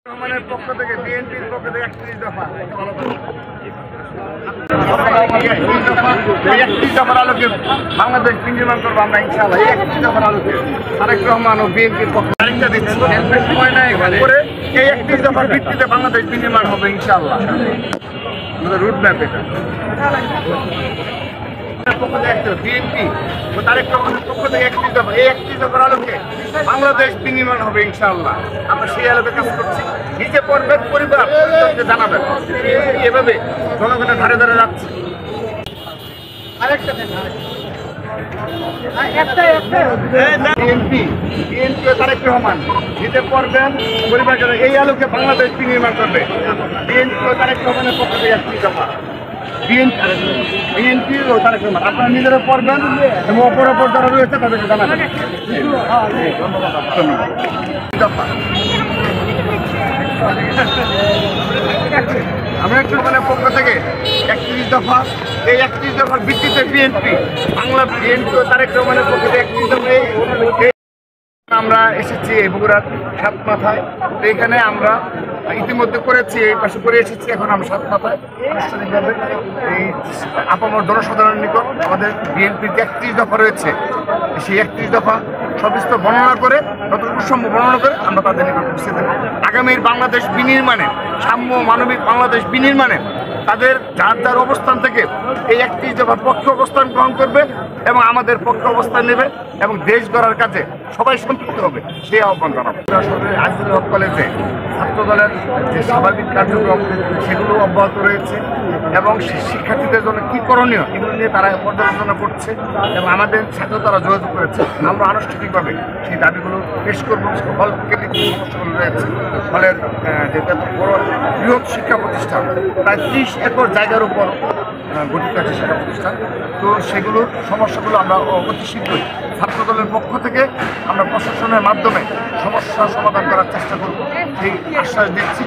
রহমানের পক্ষ থেকে বিএনপির পক্ষ থেকে 31 দফা আলোকে বাংলাদেশ বিনির্মাণ করবো আমরা ইনশাআল্লাহ। 31 দফার আলোকে তারেক রহমান ও বিএনপির পক্ষ তারিখটা দিচ্ছি, সময় নাই করে এই 31 দফার ভিত্তিতে বাংলাদেশ বিনির্মাণ হবে ইনশাআল্লাহ। আমাদের রুট ম্যাপ এটা বিএনপি ও তারেক রহমানের পক্ষ থেকে 31 দফা, এই 31 দফার আলোকে বাংলাদেশ বিনির্মাণ হবে ইনশাআল্লাহ। আমরা সেই আলোকে কাজ করছি। নিজে পড়বেন, পরিবার জানাবেন, এভাবে জনগণের ধারে ধারে যাচ্ছে। বিএনপি ও তারেক রহমান নিজে পড়বেন, পরিবার এই আলোকে বাংলাদেশ বিনির্মাণ করবে। বিএনপি ও তারেক রহমানের পক্ষ থেকে 31 দফা, বিএনপি ও তারেক রহমান আপনারা নিজেরা পড়বেন এবং অপর যারা রয়েছে তাদেরকে জানাবেন। আমি একটু পক্ষ থেকে 31 দফা, এই 31 দফার ভিত্তিতে বিএনপি ও তারেক রহমানের পক্ষ থেকে 31 দফা আমরা এসেছি এই বগুড়ার সাত মাথায়। তো এখানে আমরা ইতিমধ্যে করেছি, এই পাশে করে এসেছি। এখন আমরা সাত মাথায় আনুষ্ঠানিকভাবে এই আপামর জনসাধারণের নিকট আমাদের বিএনপির যে 31 দফা রয়েছে, সেই 31 দফা সবিস্তর বর্ণনা করে, যতটুকু সম্ভব বর্ণনা করে আমরা তাদের নিকট পৌঁছে দেব। আগামীর বাংলাদেশ বিনির্মাণে, সাম্য মানবিক বাংলাদেশ বিনির্মাণে তাদের যার যার অবস্থান থেকে এই 31 দফার পক্ষে অবস্থান গ্রহণ করবে এবং আমাদের পক্ষে অবস্থান নেবে এবং দেশ গড়ার কাজে সবাই সম্পৃক্ত হবে, সেই আহ্বান জানাবো। আজিজুল হক কলেজে ছাত্রদলের যে স্বাভাবিক কার্যক্রম সেগুলো অব্যাহত রয়েছে এবং শিক্ষার্থীদের জন্য কী করণীয় এগুলো নিয়ে তারা পর্যালোচনা করছে এবং আমাদের সাথে তারা যোগাযোগ করেছে। আমরা আনুষ্ঠানিকভাবে সেই দাবিগুলো পেশ করবো। হল কেন্দ্রিক সমস্যাগুলো রয়েছে, হলের যে বড় বৃহৎ শিক্ষা প্রতিষ্ঠান, প্রায় 30 একর জায়গার উপর গঠিত একটা শিক্ষা প্রতিষ্ঠান। তো সেগুলোর সমস্যাগুলো আমরা অতি শীঘ্রই ছাত্রদলের পক্ষ থেকে আমরা প্রশাসনের মাধ্যমে সমস্যা সমাধান করার চেষ্টা করব, এই আশ্বাস দিচ্ছি।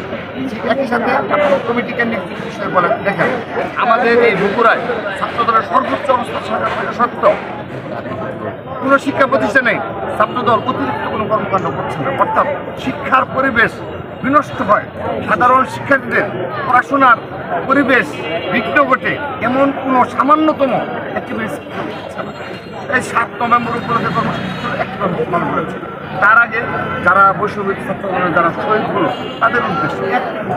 একই সাথে কমিটি কেন্দ্রিক বিষয় বলে দেখেন, আমাদের এই বগুড়ায় ছাত্রদলের সর্বোচ্চ অবস্থান থাকা সত্ত্বেও কোনো শিক্ষা প্রতিষ্ঠানে ছাত্রদল অতিরিক্ত কোনো কর্মকাণ্ড করছে না। অর্থাৎ শিক্ষার পরিবেশ বিনষ্ট হয়, সাধারণ শিক্ষার্থীদের পড়াশোনার পরিবেশ বিঘ্ন ঘটে এমন কোনো সামান্যতম অ্যাক্টিভিটিস এই 7 নভেম্বর উপলক্ষে কর্মসূচি একটি পালন করেছে। তার আগে যারা বৈষম্যবিরোধী ছাত্র যারা শহীদ হলো তাদের উদ্দেশ্যে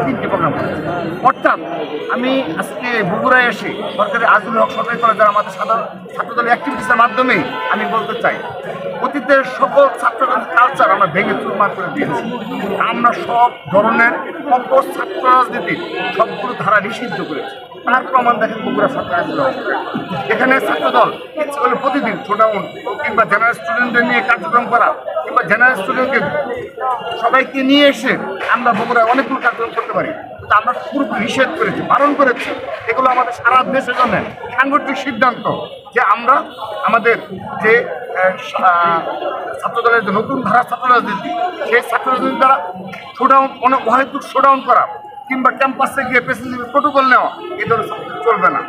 3টি প্রোগ্রাম করেছে। অর্থাৎ আমি আজকে বগুড়ায় এসে সরকারি আজিজুল হক সরকারি কলেজের আমাদের সাধারণ ছাত্রদলের অ্যাক্টিভিটিসের মাধ্যমেই আমি বলতে চাই, অতীতের সকল ছাত্ররাজনীতি কালচার আমরা ভেঙে চুরমার করে দিয়েছি। আমরা সব ধরনের ছাত্র রাজনীতি সবগুলো ধারা নিষিদ্ধ করেছি। তার প্রমাণ দেখেন বগুড়া সরকার আজিজুল হক। এখানে ছাত্রদল ইচ্ছে করলে প্রতিদিন শোডাউন কিংবা জেনারেল স্টুডেন্টদের নিয়ে কার্যক্রম করা কিংবা জেনারেল স্টুডেন্টকে সবাইকে নিয়ে এসে আমরা বগুড়ায় অনেকগুলো কার্যক্রম করতে পারি, কিন্তু আমরা পুরোপুরি নিষেধ করেছি, বারণ করেছি। এগুলো আমাদের সারা দেশের জন্য সাংগঠনিক সিদ্ধান্ত যে আমরা আমাদের যে ছাত্রদলের যে নতুন ধারা ছাত্র রাজনীতি, সেই ছাত্র রাজনীতি দ্বারা শোডাউন অনেক অহেতুক শোডাউন করা কিংবা ক্যাম্পাসে গিয়ে প্রেসিডেন্ট প্রোটোকল নেওয়া, এই ধরনের চলবে না।